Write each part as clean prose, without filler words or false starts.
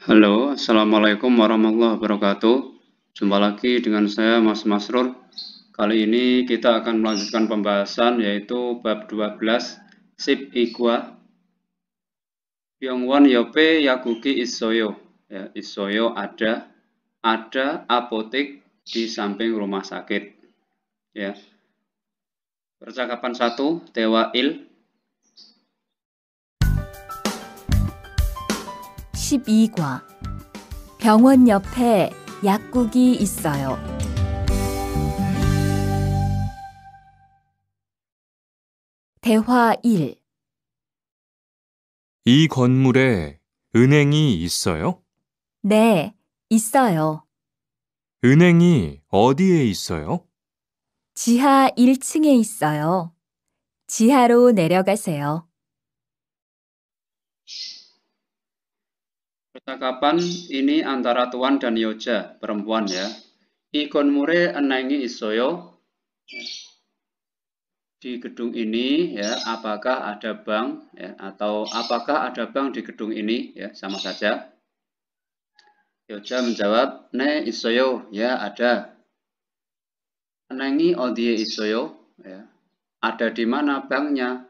Halo, Assalamualaikum warahmatullahi wabarakatuh. Jumpa lagi dengan saya Mas Masrur. Kali ini kita akan melanjutkan pembahasan yaitu bab 12 Sip Igwa Byongwon Yope Yakugi Isoyo. Ya, Isoyo ada apotek di samping rumah sakit. Ya. Percakapan 1, Dewa Il. 12과 병원 옆에 약국이 있어요. 대화 1. 이 건물에 은행이 있어요? 네, 있어요. 은행이 어디에 있어요? 지하 1층에 있어요. 지하로 내려가세요. Percakapan ini antara Tuan dan Yoja, perempuan ya. Ikon mure enengi isoyo. Di gedung ini ya, apakah ada bank ya, atau apakah ada bank di gedung ini ya, sama saja. Yoja menjawab, "Ne isoyo, ya ada." Enengi odie isoyo, ya. Ada di mana banknya?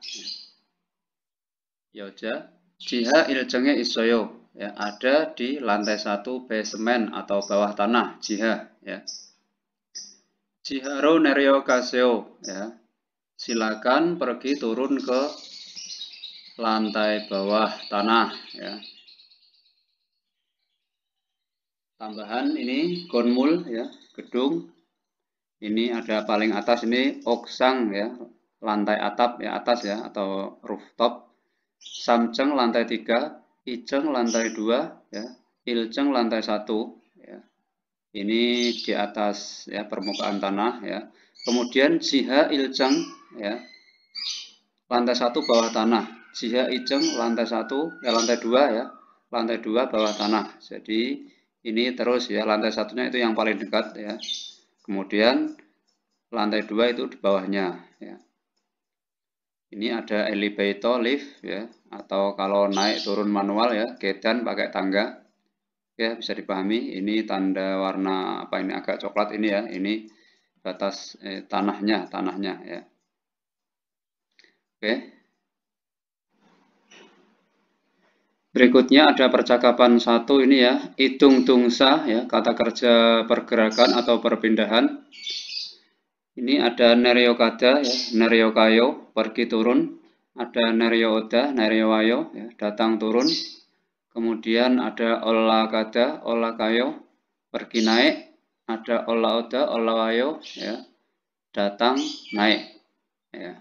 Yoja, jiha iljenge isoyo, ya, ada di lantai 1 basement atau bawah tanah, jiha ya. Jiharo neryo kaseo, ya. Silakan pergi turun ke lantai bawah tanah ya. Tambahan ini gonmul ya, gedung. Ini ada paling atas ini oksang ya, lantai atap ya, atas ya, atau rooftop. Samceng lantai 3, iceng lantai 2 ya, ilceng lantai 1 ya. Ini di atas ya, permukaan tanah ya. Kemudian jiha ilceng ya, lantai 1 bawah tanah. Jiha iceng lantai 1 ya, lantai 2 ya, lantai 2 bawah tanah. Jadi ini terus ya, lantai satunya itu yang paling dekat ya. Kemudian lantai 2 itu di bawahnya ya. Ini ada elevator lift ya, atau kalau naik turun manual ya, kedan pakai tangga. Ya, bisa dipahami. Ini tanda warna apa ini, agak coklat ini ya. Ini batas tanahnya ya. Oke. Berikutnya ada percakapan 1 ini ya, hitung tungsa ya, kata kerja pergerakan atau perpindahan. Ini ada neryokada ya, neryokayo, pergi turun. Ada neryooda, neryowayo ya, datang turun. Kemudian ada olakada, olakayo, pergi naik. Ada olaoda, olawayo ya, datang naik ya.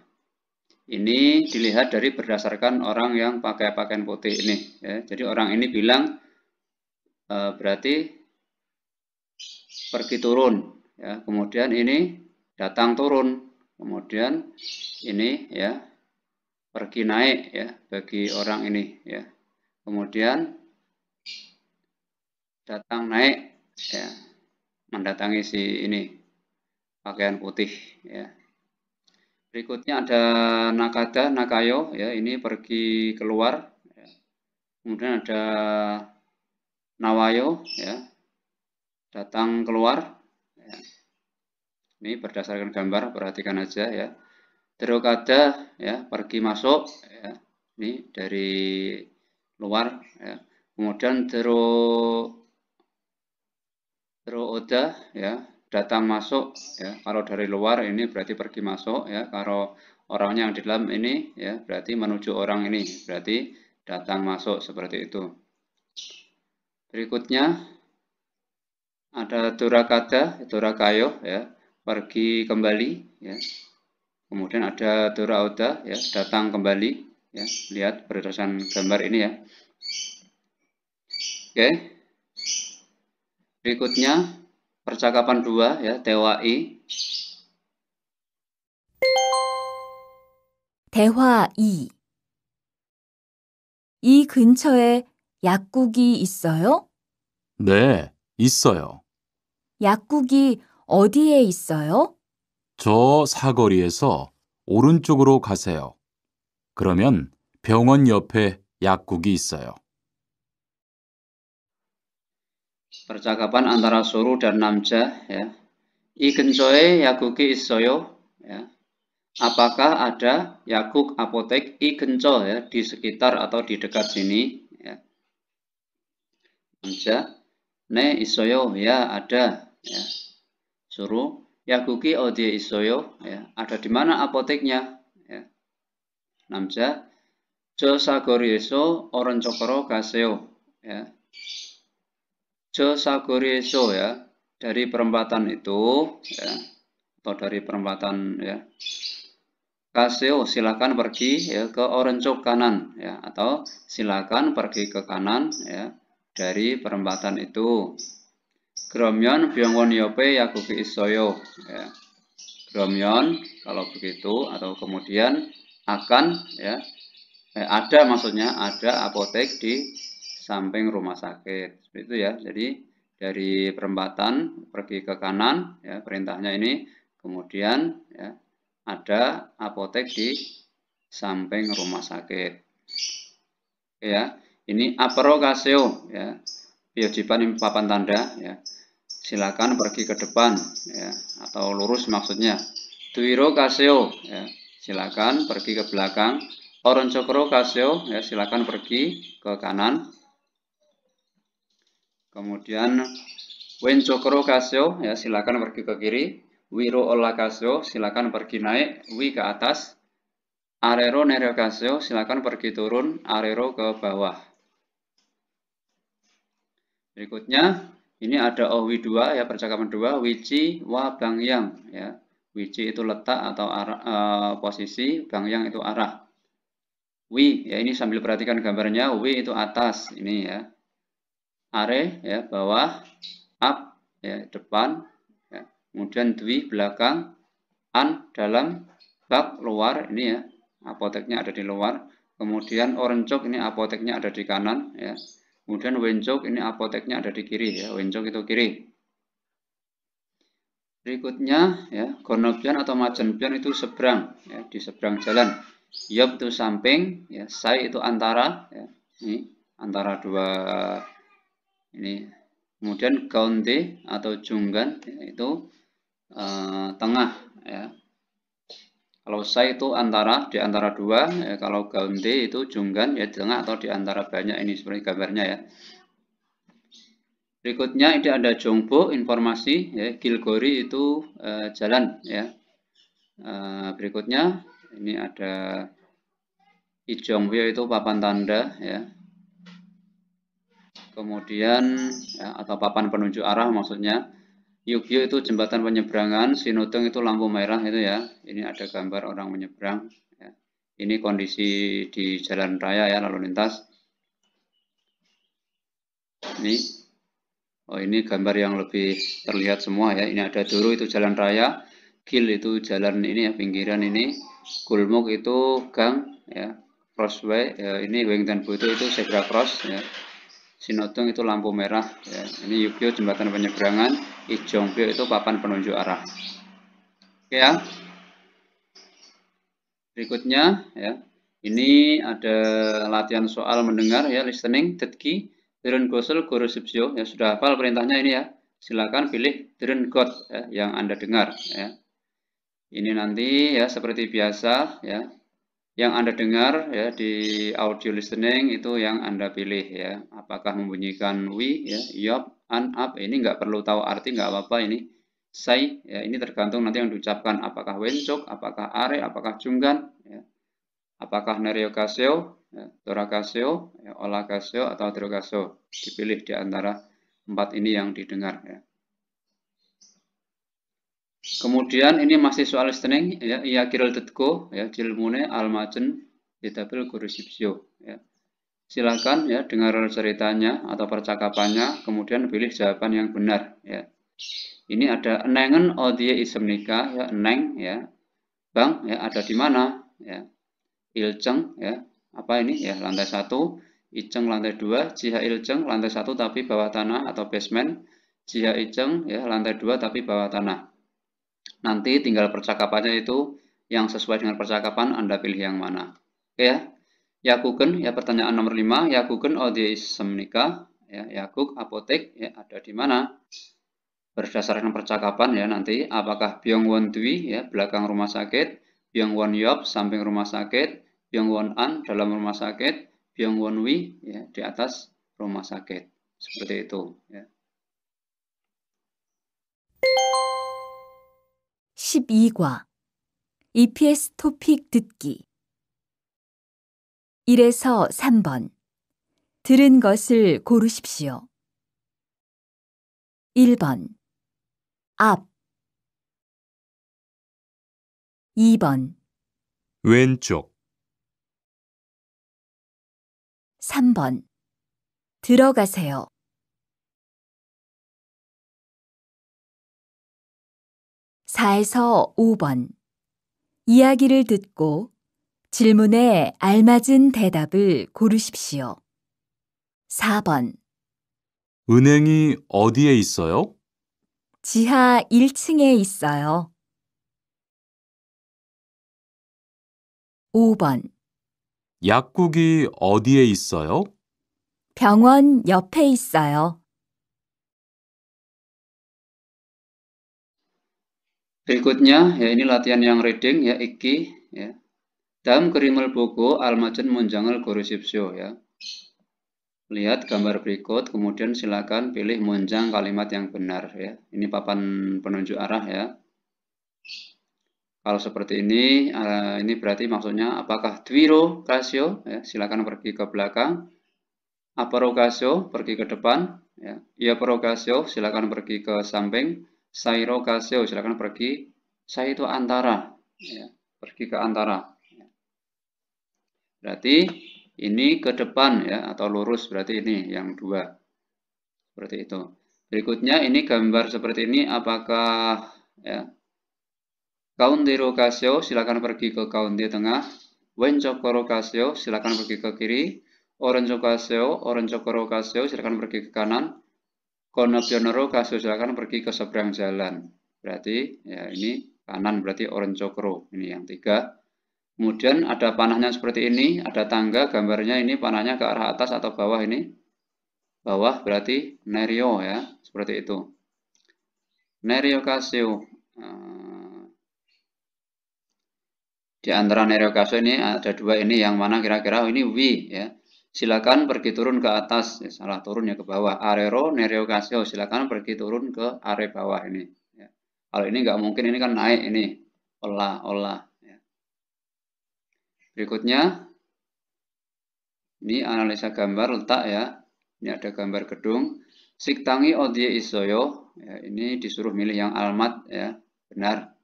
Ini dilihat dari berdasarkan orang yang pakai pakaian putih ini ya. Jadi orang ini bilang berarti pergi turun ya. Kemudian ini datang turun. Kemudian ini ya, pergi naik ya bagi orang ini ya. Kemudian datang naik ya, mendatangi si ini pakaian putih ya. Berikutnya ada nakada, nakayo ya, ini pergi keluar ya. Kemudian ada nawayo ya, datang keluar ya. Ini berdasarkan gambar, perhatikan aja ya. Derokada ya, pergi masuk ya. Ini dari luar ya. Kemudian derooda ya, datang masuk ya. Kalau dari luar ini berarti pergi masuk ya. Kalau orangnya yang di dalam ini ya, berarti menuju orang ini, berarti datang masuk, seperti itu. Berikutnya ada durakada, durakayo ya, pergi kembali ya. Kemudian ada duraoda ya, datang kembali ya. Lihat berdasarkan gambar ini ya. Oke. Berikutnya percakapan 2 ya, tewai. 대화 2. 이 근처에 약국이 있어요? 네, 있어요. 약국이 어디에 있어요? 저 사거리에서 오른쪽으로 가세요. 그러면 병원 옆에 약국이 있어요. percakapan antara Suru dan Namja ya. I 근처에 약국이 있어요 ya. Apakah ada yakuk apotek i 근처 ya, di sekitar atau di dekat sini ya. Namja 네 있어요 ya, ada ya. Suru 약국이 어디에 있어요 ya, ada di mana apoteknya ya. Namja 저 사거리에서 오른쪽으로 가세요 ya. 저 사거리에서 ya, dari perempatan itu ya, atau dari perempatan ya. Kaseo silakan pergi ya ke orenco kanan ya, atau silakan pergi ke kanan ya dari perempatan itu. 그러면 병원 옆에 약국이 있어요 ya. 그러면 kalau begitu atau kemudian akan ya, ada maksudnya ada apotek di samping rumah sakit. Seperti itu ya. Jadi dari perempatan pergi ke kanan ya, perintahnya ini, kemudian ya ada apotek di samping rumah sakit. Ya, ini apero kaseo ya. Kewajiban ini papan tanda ya. Silakan pergi ke depan ya, atau lurus maksudnya. Duiro kaseo ya. Silakan pergi ke belakang. Oronchokro kaseo ya, silakan pergi ke kanan. Kemudian Wenchokro kaseo ya, silakan pergi ke kiri. Wiro olakaseo silakan pergi naik, wi ke atas. Arero nerekaseo silakan pergi turun, arero ke bawah. Berikutnya ini ada owi 2 ya, percakapan 2, wici wa bangyang ya. Wici itu letak atau arah, posisi, bangyang itu arah. Wi ya, ini sambil perhatikan gambarnya, wi itu atas ini ya. Are ya bawah, up ya depan. Kemudian dwi belakang, an dalam, bak luar ini ya, apoteknya ada di luar. Kemudian orencok ini apoteknya ada di kanan ya. Kemudian wencok ini apoteknya ada di kiri ya, wencok itu kiri. Berikutnya ya, gonobyan atau majenbyan itu seberang ya, di seberang jalan. Yop itu samping ya, sai itu antara ya, ini antara dua ini. Kemudian gaunde atau junggan ya, itu tengah ya. Kalau sai itu antara, di antara dua ya, kalau gaunde itu junggan ya, di tengah atau di antara banyak ini seperti gambarnya ya. Berikutnya ini ada jongbo informasi ya, Gilgori itu jalan ya. Berikutnya ini ada Ijongwyo itu papan tanda ya. Kemudian ya, atau papan penunjuk arah maksudnya. Yugyo itu jembatan penyeberangan, Sinodong itu lampu merah itu ya. Ini ada gambar orang menyeberang ya. Ini kondisi di jalan raya ya, lalu lintas. Ini oh, ini gambar yang lebih terlihat semua ya. Ini ada Doro itu jalan raya, Gil itu jalan ini ya, pinggiran ini, Gulmuk itu gang ya, crossway ya, ini Wengtan Bu itu zebra cross ya. Sinodong itu lampu merah ya. Ini Yugyo jembatan penyeberangan, Ijongpyo itu papan penunjuk arah. Oke ya. Berikutnya ya. Ini ada latihan soal mendengar ya, listening, detki, Deren Gosel Guru Sipsyo ya, sudah hafal perintahnya ini ya. Silakan pilih Deren God ya, yang Anda dengar ya. Ini nanti ya seperti biasa ya. Yang Anda dengar ya di audio listening itu yang Anda pilih ya. Apakah membunyikan wi ya, yop, an, up, ini nggak perlu tahu arti, nggak apa-apa ini. Say ya, ini tergantung nanti yang diucapkan, apakah wencok, apakah are, apakah junggan ya. Apakah nereokaseo, ya, torakaseo, ya, olakaseo atau terokaseo. Dipilih di antara 4 ini yang didengar ya. Kemudian ini masih soal listening ya, iya kiril tetko ya, jilmune almajen ditabil guru sipsyo ya. Silakan ya dengar ceritanya atau percakapannya, kemudian pilih jawaban yang benar ya. Ini ada enengen odie isemnika ya, eneng ya. Bang ya, ada di mana ya. Ilceng ya, apa ini ya, lantai 1, Iceng lantai 2, Jiha Ilceng lantai 1 tapi bawah tanah atau basement, Jiha Iceng ya lantai 2 tapi bawah tanah. Nanti tinggal percakapannya itu yang sesuai dengan percakapan Anda pilih yang mana. Oke ya. Yakuken ya, pertanyaan nomor 5, Yakuken odie isemnika ya, Yakuk apotek ya, ada di mana? Berdasarkan percakapan ya nanti apakah Byung-won Dwi ya belakang rumah sakit, Byung-won Yop samping rumah sakit, Byung-won An dalam rumah sakit, Byung-won Wi ya di atas rumah sakit. Seperti itu ya. 12과 EPS 토픽 듣기 1에서 3번 들은 것을 고르십시오. 1번 앞 2번 왼쪽, 3번 들어가세요. 4에서 5번 이야기를 듣고 질문에 알맞은 대답을 고르십시오. 4번 은행이 어디에 있어요? 지하 1층에 있어요. 5번 약국이 어디에 있어요? 병원 옆에 있어요. Berikutnya ya ini latihan yang reading ya iki ya. 다음 그림을 보고 알맞은 문장을 고르십시오 ya. Lihat gambar berikut kemudian silakan pilih 문장 kalimat yang benar ya. Ini papan penunjuk arah ya. Kalau seperti ini berarti maksudnya apakah dwiro kasio ya, silakan pergi ke belakang. Aparo kasio pergi ke depan ya. Iaparo kasio silakan pergi ke samping. Sairo kasio silakan pergi. Saya itu antara ya, pergi ke antara. Berarti ini ke depan ya atau lurus berarti ini yang dua. Seperti itu. Berikutnya ini gambar seperti ini apakah ya Kaundero kasio silakan pergi ke kaunde tengah. Wencokoro kasio silakan pergi ke kiri. Orenchokoro kasio silakan pergi ke kanan. Konopionoro kasio silakan pergi ke seberang jalan. Berarti ya ini kanan berarti orenchokoro. Ini yang tiga. Kemudian ada panahnya seperti ini, ada tangga gambarnya ini panahnya ke arah atas atau bawah ini. Bawah berarti nerio ya, seperti itu. Nerio kasio. Di antara nerio kasio ini ada dua ini yang mana kira-kira ini wi ya. Silakan pergi turun ke atas, ya, salah turun ya ke bawah. Arero nerio kasio silakan pergi turun ke area bawah ini. Ya. Kalau ini nggak mungkin ini kan naik ini, olah. Ya. Berikutnya ini analisa gambar letak ya. Ini ada gambar gedung. Siktangi odie isoyo. Ya, ini disuruh milih yang alamat ya, benar.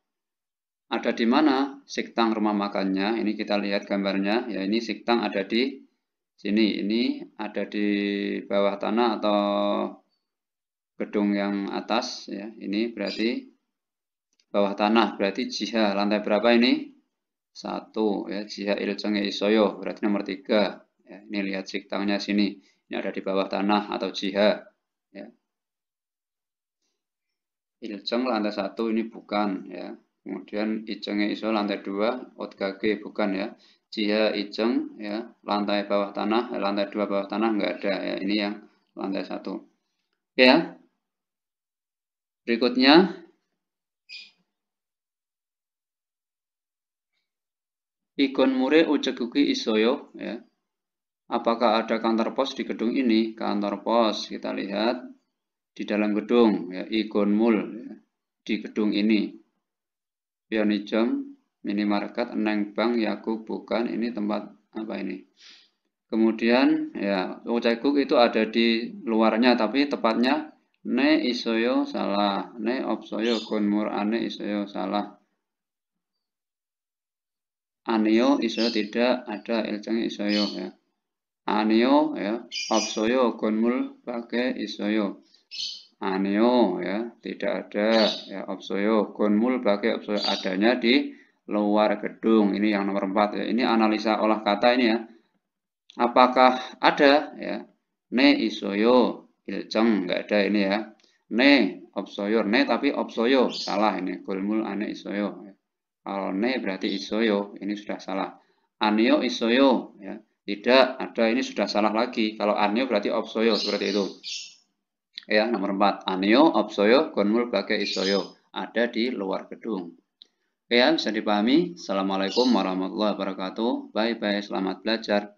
Ada di mana siktang rumah makannya? Ini kita lihat gambarnya. Ya ini siktang ada di sini. Ini ada di bawah tanah atau gedung yang atas. Ya ini berarti bawah tanah. Berarti jiha lantai berapa ini? 1 ya jiha ilcenge isoyo. Berarti nomor 3. Ya, ini lihat siktangnya sini. Ini ada di bawah tanah atau jiha. Ya. Ilceng lantai 1 ini bukan ya. Kemudian icenge iso lantai 2, otkage bukan ya. Jiha iceng ya, lantai bawah tanah, lantai 2 bawah tanah enggak ada ya. Ini yang lantai 1. Oke ya. Berikutnya ikon mure uceguki isoyo ya. Apakah ada kantor pos di gedung ini? Kantor pos kita lihat di dalam gedung ya, ikon mul ya, di gedung ini. Pionijam, minimarket, Eneng Bank, Yakuk bukan, ini tempat apa ini? Kemudian ya Uceguk itu ada di luarnya tapi tepatnya ne isoyo salah, ne opsoyo konmur ane isoyo salah. Anio isoyo tidak ada ilceng isoyo ya. Anio ya opsoyo konmul pakai isoyo. Anio ya tidak ada ya opsoyo konmul pakai opsoyo adanya di luar gedung. Ini yang nomor 4 ya. Ini analisa olah kata ini ya. Apakah ada ya? Ne isoyo ilceng enggak ada ini ya. Ne opsoyo ne tapi opsoyo salah ini konmul ane isoyo. Ya. Kalau ne berarti isoyo ini sudah salah. Anio isoyo ya. Tidak, ada, ini sudah salah lagi. Kalau aneo berarti opsoyo, seperti itu. Ya, nomor 4. Aneo, opsoyo, gonmul bage isoyo. Ada di luar gedung. Oke ya, bisa dipahami. Assalamualaikum warahmatullahi wabarakatuh. Bye-bye, selamat belajar.